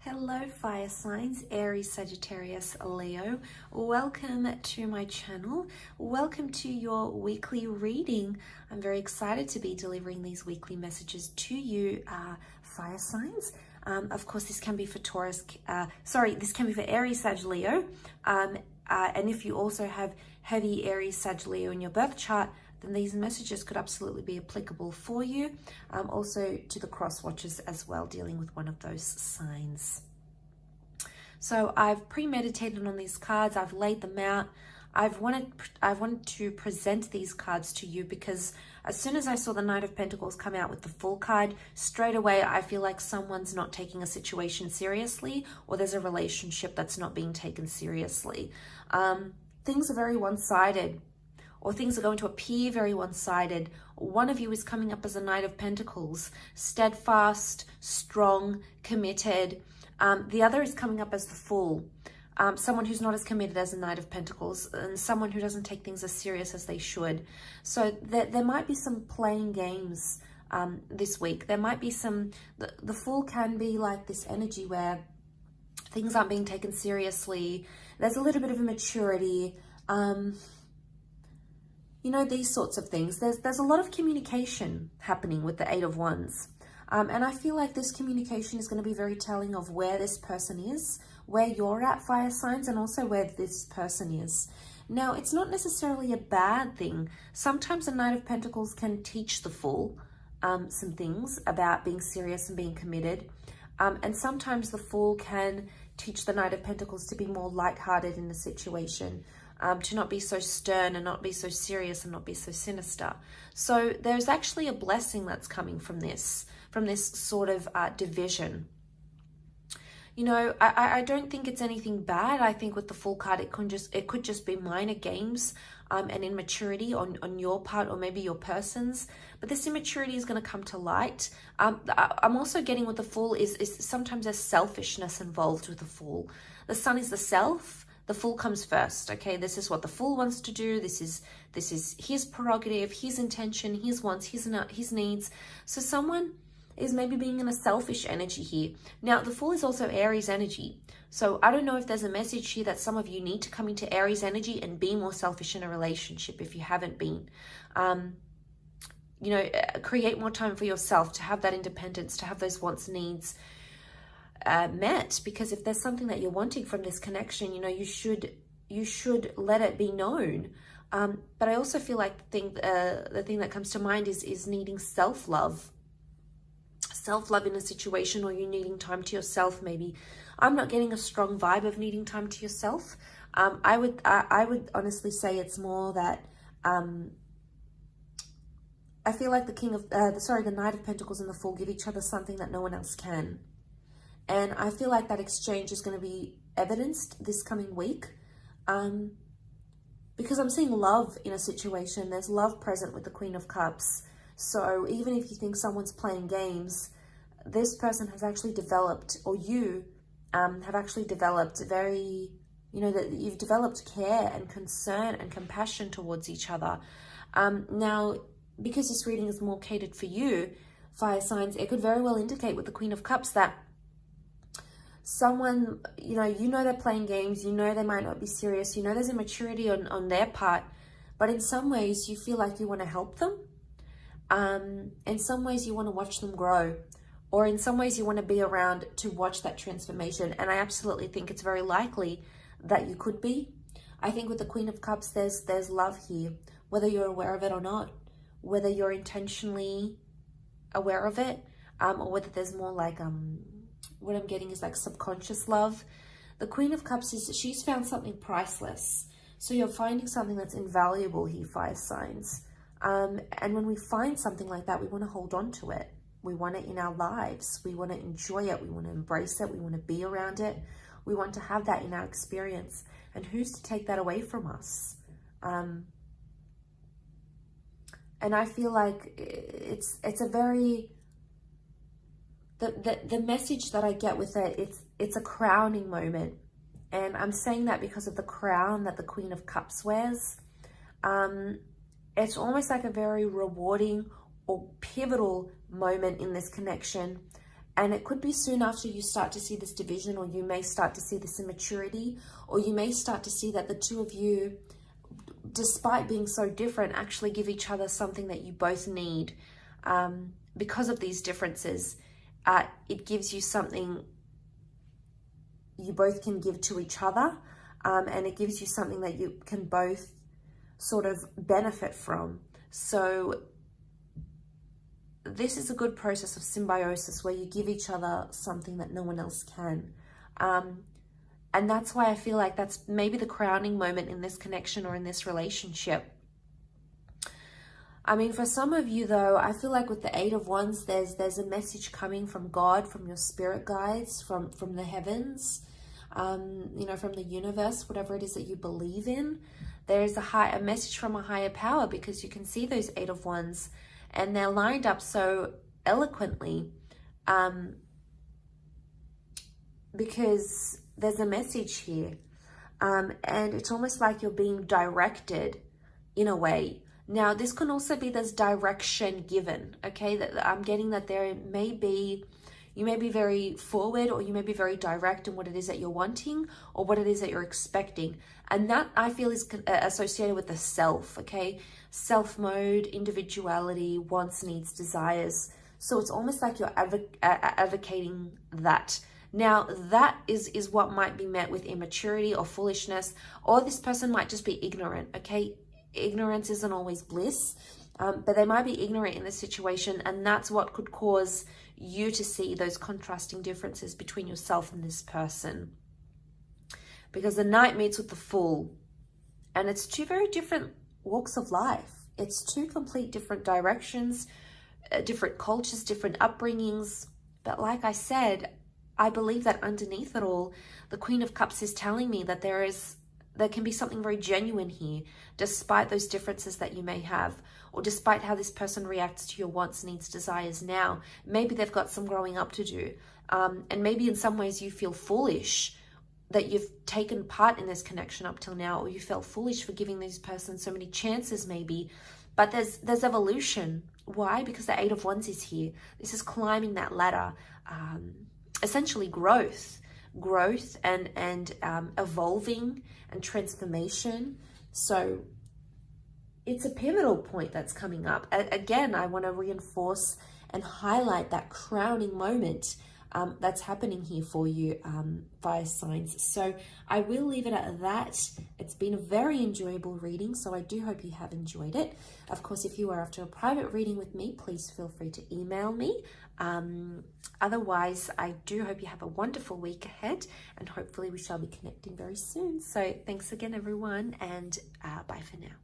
Hello fire signs, Aries, Sagittarius, Leo. Welcome to my channel. Welcome to your weekly reading. I'm very excited to be delivering these weekly messages to you, fire signs. Of course, this can be for this can be for Aries, Sag, Leo. And if you also have heavy Aries, Sag, Leo in your birth chart, then these messages could absolutely be applicable for you. Also to the cross watchers as well, dealing with one of those signs. So I've premeditated on these cards. I've laid them out. I've wanted to present these cards to you because as soon as I saw the Knight of Pentacles come out with the Fool card, straight away I feel like someone's not taking a situation seriously, or there's a relationship that's not being taken seriously. Things are very one-sided, or things are going to appear very one-sided. One of you is coming up as a Knight of Pentacles, steadfast, strong, committed. The other is coming up as the Fool, someone who's not as committed as a Knight of Pentacles, and someone who doesn't take things as serious as they should. So there might be some playing games this week. There might be some, the Fool can be like this energy where things aren't being taken seriously. There's a little bit of immaturity. You know, these sorts of things. There's a lot of communication happening with the Eight of Wands. And I feel like this communication is going to be very telling of where this person is, where you're at, fire signs, and also where this person is. Now, it's not necessarily a bad thing. Sometimes a Knight of Pentacles can teach the Fool some things about being serious and being committed. And sometimes the Fool can teach the Knight of Pentacles to be more lighthearted in the situation. To not be so stern and not be so serious and not be so sinister. So there's actually a blessing that's coming from this sort of division. You know, I don't think it's anything bad. I think with the Fool card, it could just be minor games and immaturity on your part, or maybe your person's. But this immaturity is going to come to light. I'm also getting with the Fool is sometimes there's selfishness involved with the Fool. The Sun is the self. The Fool comes first, okay? This is what the Fool wants to do. This is his prerogative, his intention, his wants, his needs. So someone is maybe being in a selfish energy here. Now, the Fool is also Aries energy. So I don't know if there's a message here that some of you need to come into Aries energy and be more selfish in a relationship if you haven't been. You know, create more time for yourself, to have that independence, to have those wants, needs met, because if there's something that you're wanting from this connection, you know, you should let it be known. But I also feel like the thing that comes to mind is needing self-love in a situation, or you needing time to yourself. Maybe I'm not getting a strong vibe of needing time to yourself. I would honestly say it's more that I feel like the Knight of Pentacles and the Fool give each other something that no one else can. And I feel like that exchange is going to be evidenced this coming week, because I'm seeing love in a situation. There's love present with the Queen of Cups. So even if you think someone's playing games, this person has actually developed, or you have actually developed very, you know, that you've developed care and concern and compassion towards each other. Now, because this reading is more catered for you, fire signs, it could very well indicate with the Queen of Cups that someone, you know they're playing games, you know they might not be serious, you know there's immaturity on their part, but in some ways you feel like you want to help them. In some ways you want to watch them grow, or in some ways you want to be around to watch that transformation. And I absolutely think it's very likely that you could be. I think with the Queen of Cups, there's love here, whether you're aware of it or not, whether you're intentionally aware of it, or whether there's more like what I'm getting is like subconscious love. The Queen of Cups she's found something priceless. So you're finding something that's invaluable here, fire signs. And when we find something like that, we want to hold on to it. We want it in our lives. We want to enjoy it. We want to embrace it. We want to be around it. We want to have that in our experience. And who's to take that away from us? And I feel like it's a very... The message that I get with it, it's a crowning moment. And I'm saying that because of the crown that the Queen of Cups wears. It's almost like a very rewarding or pivotal moment in this connection. And it could be soon after you start to see this division, or you may start to see this immaturity, or you may start to see that the two of you, despite being so different, actually give each other something that you both need. Because of these differences, it gives you something you both can give to each other, and it gives you something that you can both sort of benefit from. So this is a good process of symbiosis where you give each other something that no one else can. And that's why I feel like that's maybe the crowning moment in this connection or in this relationship. I mean, for some of you though, I feel like with the Eight of Wands, there's a message coming from God, from your spirit guides, from the heavens, you know, from the universe, whatever it is that you believe in. There's a message from a higher power, because you can see those Eight of Wands and they're lined up so eloquently, because there's a message here, and it's almost like you're being directed in a way. Now, this can also be this direction given, okay? That I'm getting that you may be very forward, or you may be very direct in what it is that you're wanting or what it is that you're expecting. And that, I feel, is associated with the self, okay? Self mode, individuality, wants, needs, desires. So it's almost like you're advocating that. Now, that is what might be met with immaturity or foolishness, or this person might just be ignorant, okay? Ignorance isn't always bliss, but they might be ignorant in this situation, and that's what could cause you to see those contrasting differences between yourself and this person. Because the Knight meets with the Fool, and it's two very different walks of life. It's two complete different directions, different cultures, different upbringings. But like I said, I believe that underneath it all, the Queen of Cups is telling me that there can be something very genuine here, despite those differences that you may have, or despite how this person reacts to your wants, needs, desires now. Maybe they've got some growing up to do. And maybe in some ways you feel foolish that you've taken part in this connection up till now, or you felt foolish for giving this person so many chances maybe. But there's evolution. Why? Because the Eight of Wands is here. This is climbing that ladder, essentially growth and evolving and transformation. So it's a pivotal point that's coming up. Again, I want to reinforce and highlight that crowning moment that's happening here for you, fire signs. So I will leave it at that. It's been a very enjoyable reading, so I do hope you have enjoyed it. Of course, if you are after a private reading with me, please feel free to email me. Otherwise, I do hope you have a wonderful week ahead, and hopefully we shall be connecting very soon. So thanks again, everyone, and bye for now.